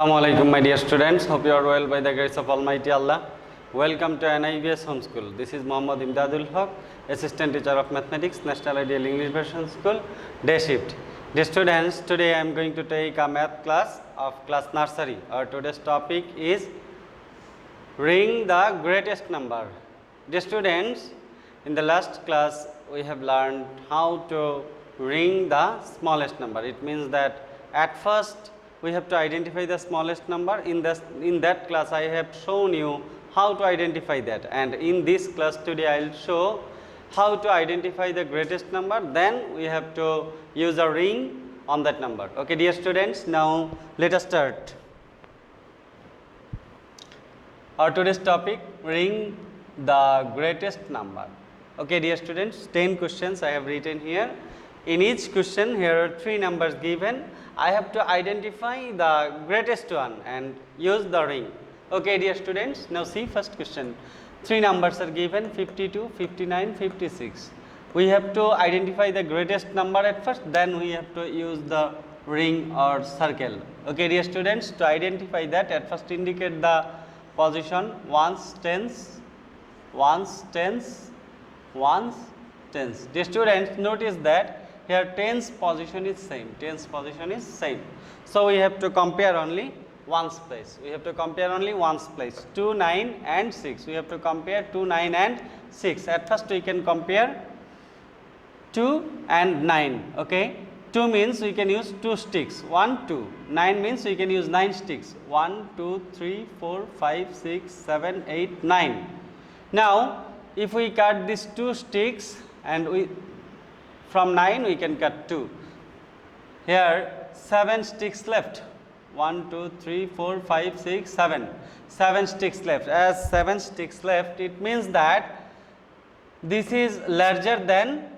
Assalamualaikum my dear students, hope you are well by the grace of Almighty Allah. Welcome to NIVS Home School. This is Muhammad Emdadul, Assistant Teacher of Mathematics, National Ideal English Version School, Day Shift. Dear students, today I am going to take a math class of class nursery. Our today's topic is ring the greatest number. Dear students, in the last class we have learned how to ring the smallest number. It means that at first we have to identify the smallest number. In that class I have shown you how to identify that, and in this class today I will show how to identify the greatest number. Then we have to use a ring on that number. Okay dear students, now let us start. Our today's topic, ring the greatest number. Okay dear students, 10 questions I have written here. In each question here are 3 numbers given. I have to identify the greatest one and use the ring. Okay dear students, now see first question. 3 numbers are given, 52, 59, 56. We have to identify the greatest number at first, then we have to use the ring or circle. Okay dear students, to identify that at first indicate the position ones, tens, ones, tens, ones, tens. Dear students, notice that here tens position is same, tens position is same. So we have to compare only ones place. We have to compare only ones place. 2, 9 and 6. We have to compare 2, 9 and 6. At first we can compare 2 and 9. Okay. 2 means we can use 2 sticks. 1, 2. 9 means we can use 9 sticks. 1, 2, 3, 4, 5, 6, 7, 8, 9. Now if we cut these 2 sticks and from 9 we can cut 2. Here 7 sticks left. 1, 2, 3, 4, 5, 6, 7. 7 sticks left. As 7 sticks left, it means that this is larger than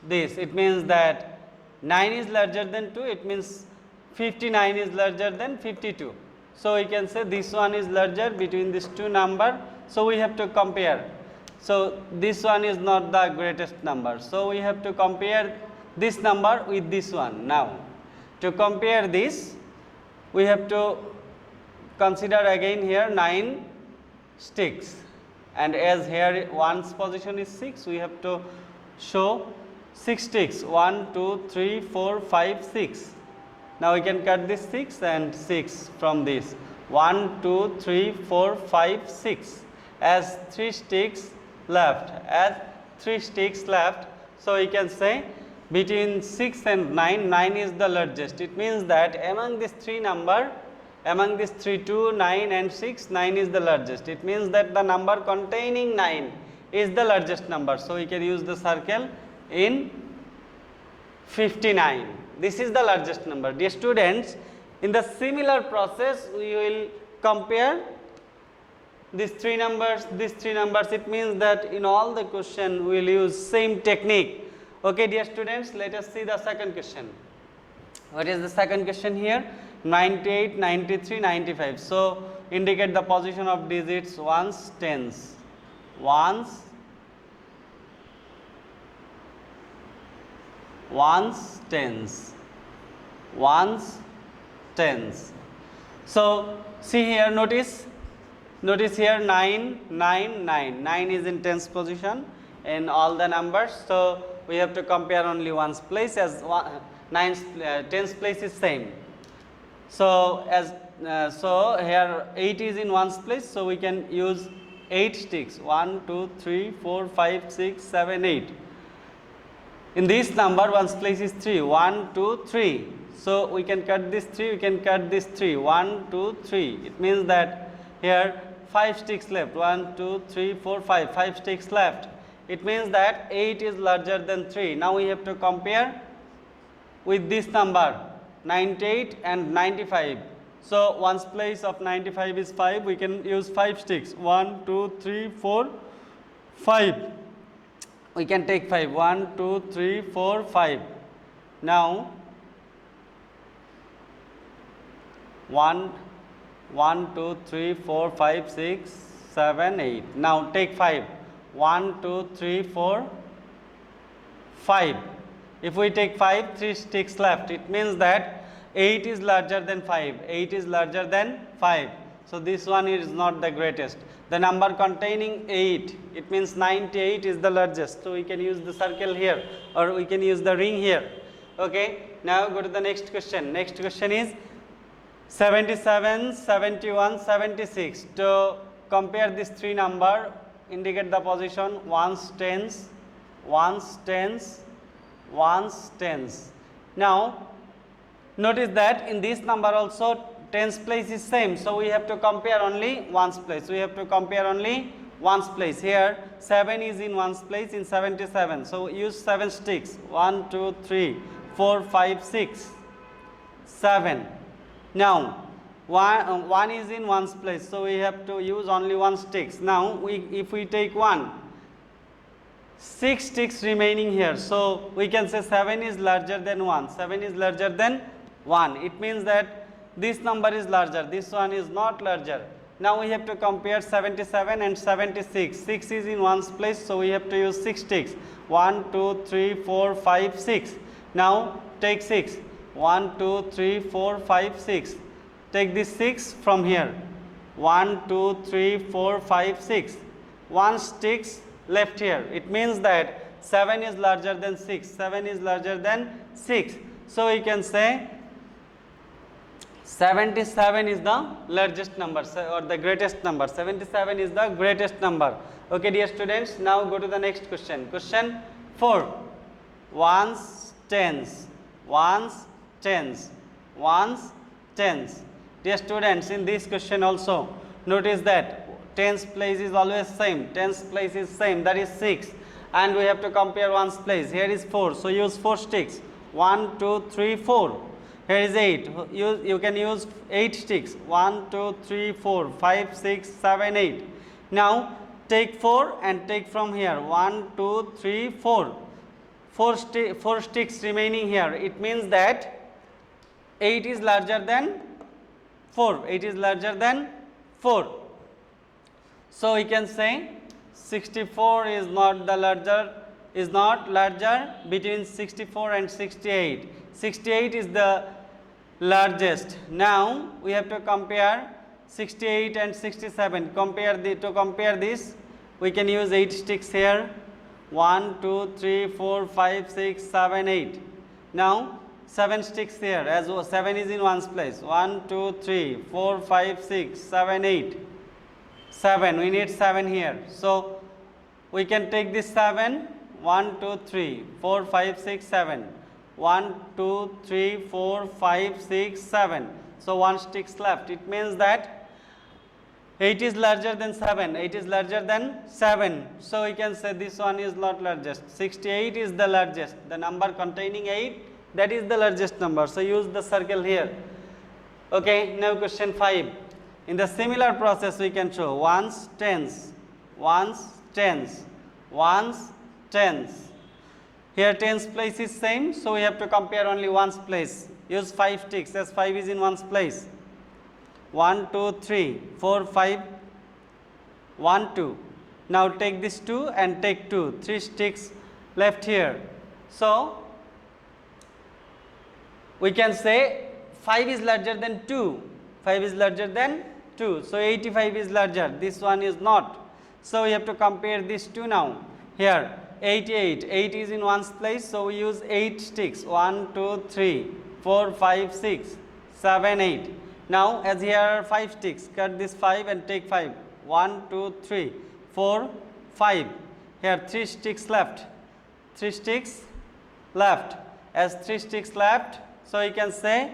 this. It means that 9 is larger than 2. It means 59 is larger than 52. So we can say this one is larger between these 2 numbers. So we have to compare. So this one is not the greatest number. So we have to compare this number with this one. Now to compare this, we have to consider again here 9 sticks, and as here one's position is 6, we have to show 6 sticks. 1, 2, 3, 4, 5, 6. Now we can cut this 6 and 6 from this. 1, 2, 3, 4, 5, 6. As 3 sticks left, so we can say between 6 and 9, 9 is the largest. It means that among these 3 number, among these 3, 2, 9 and 6, 9 is the largest. It means that the number containing 9 is the largest number. So we can use the circle in 59. This is the largest number. Dear students, in the similar process we will compare these 3 numbers, these 3 numbers. It means that in all the question we will use same technique. Okay dear students, let us see the second question. What is the second question here? 98, 93, 95. So indicate the position of digits ones, tens. Ones, ones, tens. Ones, tens. So see here, notice here 9, 9, 9. 9 is in tens position in all the numbers. So we have to compare only one's place, as 10's place is same. So so here 8 is in one's place, so we can use 8 sticks. 1, 2, 3, 4, 5, 6, 7, 8. In this number one's place is 3. 1, 2, 3. So we can cut this 3, we can cut this 3. 1, 2, 3. It means that here 5 sticks left. 1, 2, 3, 4, 5. 5 sticks left. It means that 8 is larger than 3. Now we have to compare with this number 98 and 95. So one's place of 95 is 5. We can use 5 sticks. 1, 2, 3, 4, 5. We can take 5. 1, 2, 3, 4, 5. Now 1, 2, 3, 4, 5, 6, 7, 8. Now take 5. 1, 2, 3, 4, 5. If we take 5, 3 sticks left. It means that 8 is larger than 5. 8 is larger than 5. So this one is not the greatest. The number containing 8, it means 98 is the largest. So we can use the circle here, or we can use the ring here. Okay. Now go to the next question. Next question is 77, 71, 76. To compare these three numbers, indicate the position ones, tens, ones, tens, ones, tens. Now notice that in this number also tens place is same, so we have to compare only ones place. We have to compare only ones place. Here 7 is in ones place in 77, so use 7 sticks. 1, 2, 3, 4, 5, 6, 7. Now 1 is in ones place, so we have to use only 1 sticks. Now if we take 1, 6 sticks remaining here, so we can say 7 is larger than 1. 7 is larger than 1. It means that this number is larger, this one is not larger. Now we have to compare 77 and 76. 6 is in ones place, so we have to use 6 sticks. 1, 2, 3, 4, 5, 6. Now take 6. 1, 2, 3, 4, 5, 6. Take this 6 from here. 1, 2, 3, 4, 5, 6. 1 sticks left here. It means that 7 is larger than 6. 7 is larger than 6. So we can say 77 is the largest number, or the greatest number. 77 is the greatest number. Okay, dear students, now go to the next question. Question 4. Ones, tens, ones, tens, ones, tens. Dear students, in this question also, notice that tens place is always same. Tens place is same, that is 6. And we have to compare ones place. Here is 4, so use 4 sticks. 1, 2, 3, 4. Here is 8. You can use 8 sticks. 1, 2, 3, 4, 5, 6, 7, 8. Now take 4 and take from here. 1, 2, 3, 4. 4 sticks remaining here. It means that 8 is larger than 4. 8 is larger than 4. So we can say 64 is not larger between 64 and 68. 68 is the largest. Now we have to compare 68 and 67. To compare this, we can use 8 sticks here. 1, 2, 3, 4, 5, 6, 7, 8. Now 7 sticks here, as 7 is in ones place. 1, 2, 3, 4, 5, 6, 7, 8. 7. We need 7 here. So we can take this 7. 1, 2, 3, 4, 5, 6, 7. 1, 2, 3, 4, 5, 6, 7. So 1 sticks left. It means that 8 is larger than 7. 8 is larger than 7. So we can say this one is not largest. 68 is the largest. The number containing 8, that is the largest number. So use the circle here. Okay, now question 5. In the similar process, we can show ones, tens, ones, tens, ones, tens. Here tens place is same, so we have to compare only ones place. Use 5 sticks, as 5 is in ones place. 1, 2, 3, 4, 5, 1, 2. Now take this 2 and take 2. 3 sticks left here. So we can say 5 is larger than 2. 5 is larger than 2. So 85 is larger. This one is not. So we have to compare these two now. Here 88. 8 is in ones place, so we use 8 sticks. 1, 2, 3, 4, 5, 6, 7, 8. Now as here are 5 sticks, cut this 5 and take 5. 1, 2, 3, 4, 5. Here 3 sticks left. 3 sticks left. As 3 sticks left, so you can say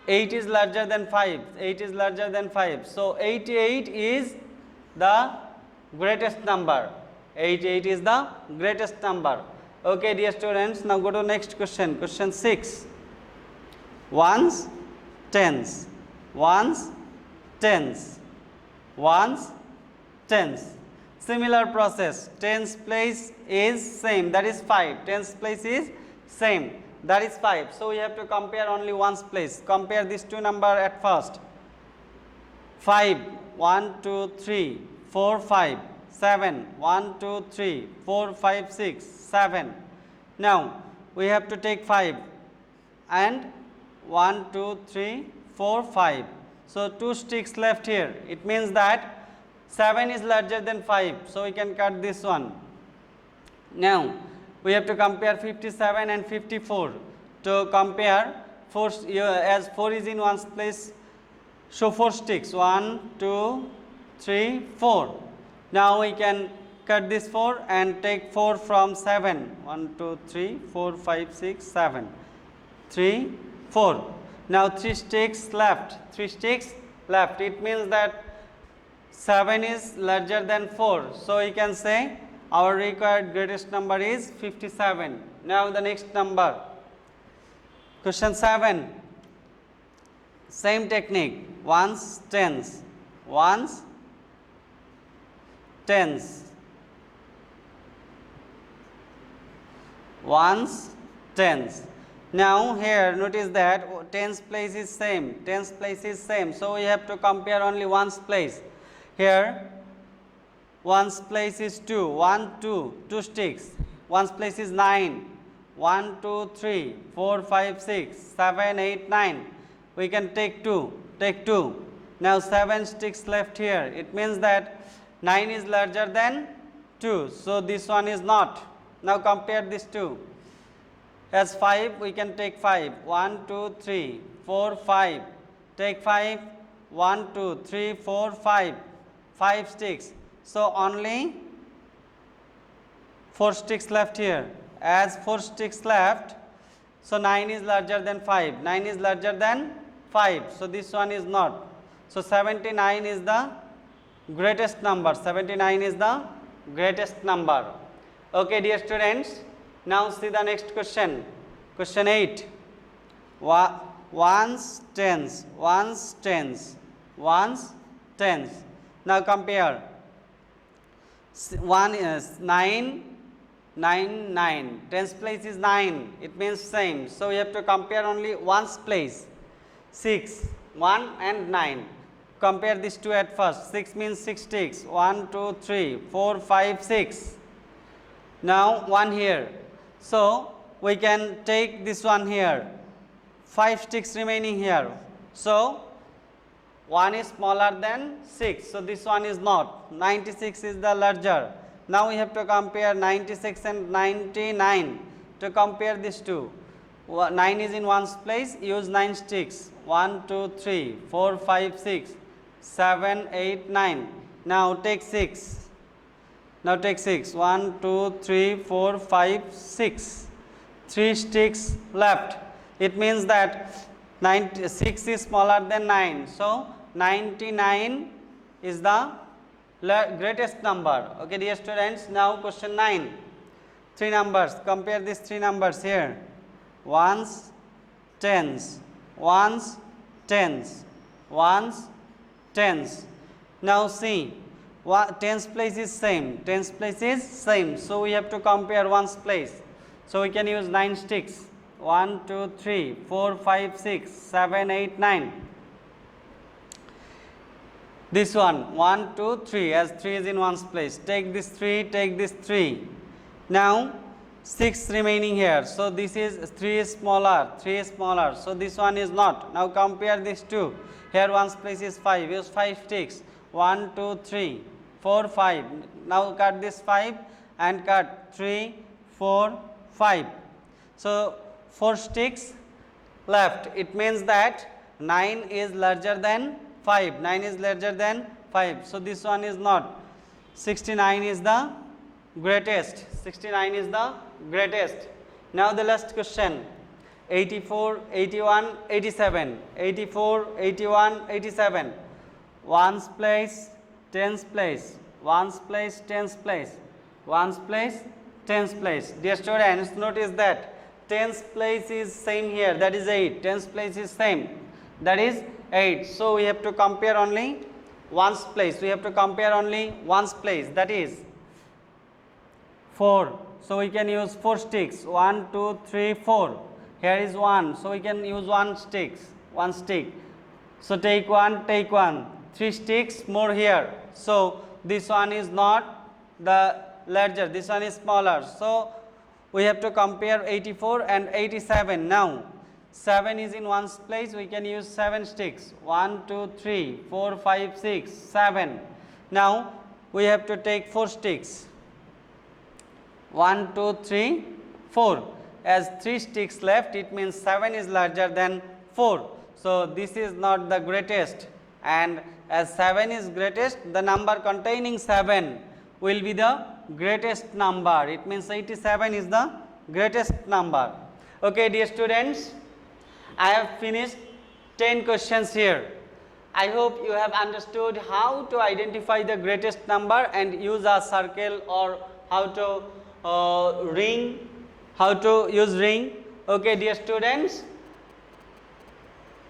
8 is larger than 5. 8 is larger than 5. So 88 is the greatest number. 88 is the greatest number. Okay, dear students, now go to next question. Question 6. Ones, tens, ones, tens, ones, tens. Similar process. Tens place is same, that is 5. Tens place is same, that is 5. So we have to compare only ones place. Compare these two numbers at first. 5, 1, 2, 3, 4, 5. 7, 1, 2, 3, 4, 5, 6, 7. Now we have to take 5 and 1, 2, 3, 4, 5. So 2 sticks left here. It means that 7 is larger than 5. So we can cut this one. Now we have to compare 57 and 54. To compare, as 4 is in one's place, so 4 sticks. 1, 2, 3, 4. Now we can cut this 4 and take 4 from 7. 1, 2, 3, 4, 5, 6, 7. 3, 4. Now 3 sticks left. 3 sticks left. It means that 7 is larger than 4. So we can say our required greatest number is 57. Now the next number. Question 7. Same technique. Ones, tens. Ones, tens. Ones, tens. Now here notice that tens place is same. Tens place is same. So we have to compare only ones place. Here ones place is 2. 1, 2. 2 sticks. Ones place is 9. 1, 2, 3, 4, 5, 6, 7, 8, 9. We can take 2. Take 2. Now 7 sticks left here. It means that 9 is larger than 2. So this one is not. Now compare these two. As 5, we can take 5. 1, 2, 3, 4, 5. Take 5. 1, 2, 3, 4, 5. 5 sticks. So only 4 sticks left here. As 4 sticks left, so 9 is larger than 5. 9 is larger than 5. So this one is not. So 79 is the greatest number. 79 is the greatest number. Okay, dear students. Now see the next question. Question 8. Ones, tens. Ones, tens. Ones, tens. Now compare. 1 is 9. 9, 9. Tens place is 9. It means same. So we have to compare only ones place. 6, 1 and 9. Compare these two at first. 6 means 6 sticks. 1, 2, 3, 4, 5, 6. Now 1 here. So we can take this one here. 5 sticks remaining here. So 1 is smaller than 6. So this one is not. 96 is the larger. Now we have to compare 96 and 99. To compare these two, 9 is in one's place, use 9 sticks. 1, 2, 3, 4, 5, 6, 7, 8, 9. Now take 6. Now take 6. 1, 2, 3, 4, 5, 6. 3 sticks left. It means that 6 is smaller than 9. So 99 is the greatest number. Okay, dear students. Now question 9. 3 numbers. Compare these 3 numbers here. Ones, tens. Ones, tens. Ones, tens. Now see. Tens place is same. Tens place is same. So we have to compare ones place. So we can use 9 sticks. 1, 2, 3, 4, 5, 6, 7, 8, 9. This one, 1, 2, 3, as 3 is in one's place. Take this 3, take this 3. Now 6 remaining here. So this is 3 is smaller, 3 is smaller. So this one is not. Now compare these two. Here one's place is 5. Use 5 sticks. 1, 2, 3, 4, 5. Now cut this 5 and cut 3, 4, 5. So 4 sticks left. It means that 9 is larger than 5. 9 is larger than 5. So this one is not. 69 is the greatest. 69 is the greatest. Now the last question. 84, 81, 87. 84, 81, 87. Ones place, tens place. Ones place, tens place. Ones place, tens place. Dear students, notice that tens place is same here. That is 8. Tens place is same. That is 8. So we have to compare only ones place. We have to compare only ones place. That is 4. So we can use 4 sticks. 1, 2, 3, 4. Here is 1. So we can use 1 stick. So take 1, take 1. 3 sticks more here. So this one is not the larger. This one is smaller. So we have to compare 84 and 87 now. 7 is in ones place, we can use 7 sticks. 1, 2, 3, 4, 5, 6, 7. Now we have to take 4 sticks. 1, 2, 3, 4. As 3 sticks left, it means 7 is larger than 4. So this is not the greatest, and as 7 is greatest, the number containing 7 will be the greatest number. It means 87 is the greatest number. Okay, dear students, I have finished 10 questions here. I hope you have understood how to identify the greatest number and use a circle, or how to use ring. Okay, dear students,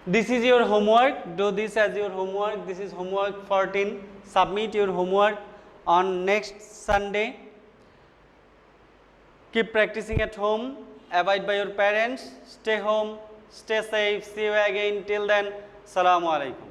this is your homework. Do this as your homework. This is homework 14. Submit your homework on next Sunday. Keep practicing at home. Abide by your parents. Stay home. Stay safe. See you again. Till then, Assalamu alaikum.